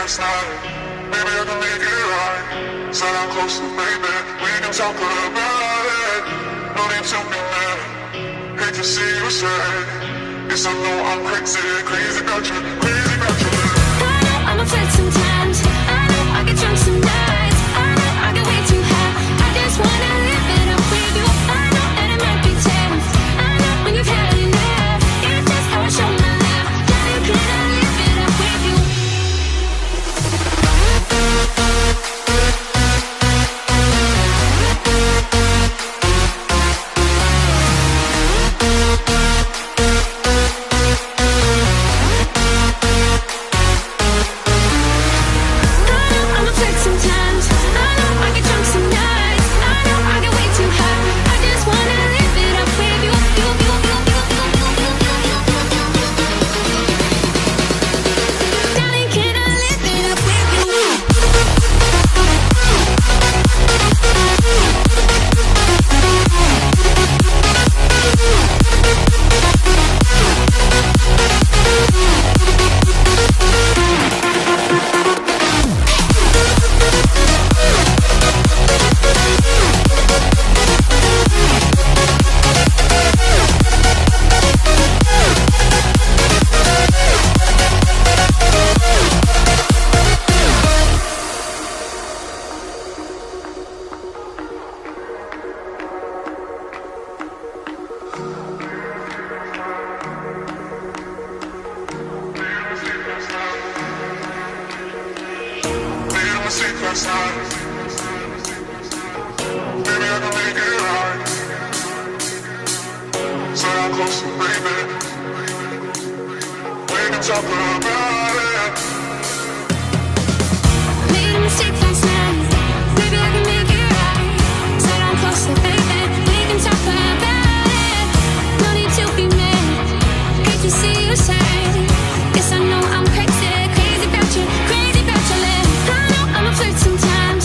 last night. Maybe I can make it right. Said I'm closer, baby. We can talk about it. No need to be mad. Hate to see you sad. Yes, I know I'm crazy, crazy about you, crazy about you. I know I'm a flirt sometimes. I know I get drunk some nights. I know I get way too high. I just wanna live it up with you. I know that it might be tense. I know when you've had enough. It's just how I show my love. Now you cannot live it up with you. Last night. Maybe I can make it right. Say I'm closer, baby. We can talk about it. Made a mistake last night. Maybe I can make it right. Said I'm closer, baby. We can talk about it. No need to be mad. Hate to see you sad. Guess I know I'm crazy, crazy about you, crazy about your lips. I know I'm a flirt sometimes.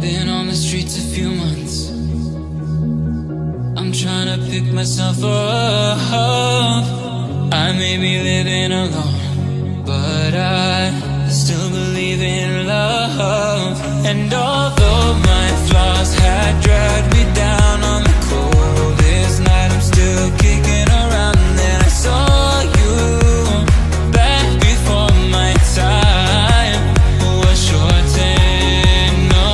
Been on the streets a few months. I'm trying to pick myself up. I may be living alone, but I still believe in love. And although my flaws had dragged me down on the coldest night, I'm still kicking around. And then I saw you back before my time was shortened. No,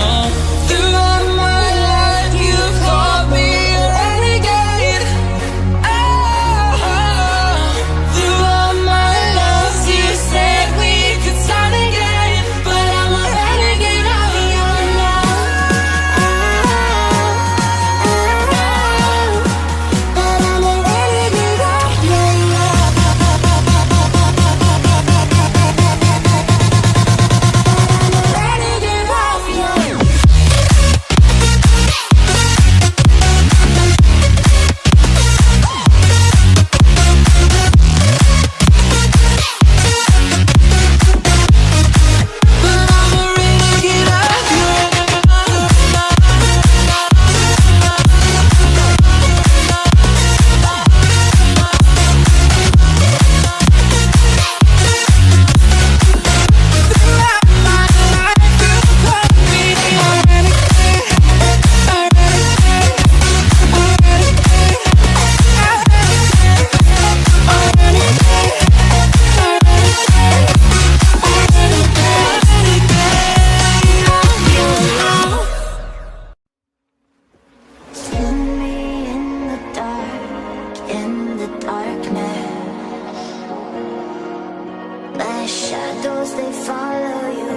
throughout my life you've called me a renegade. Oh, throughout my loves you said we could start again, but I'm a renegade of your love. But I'm a renegade of your love. Renegade of your love. But I'm a renegade of your Spin me in the darkness. My shadows, they follow you.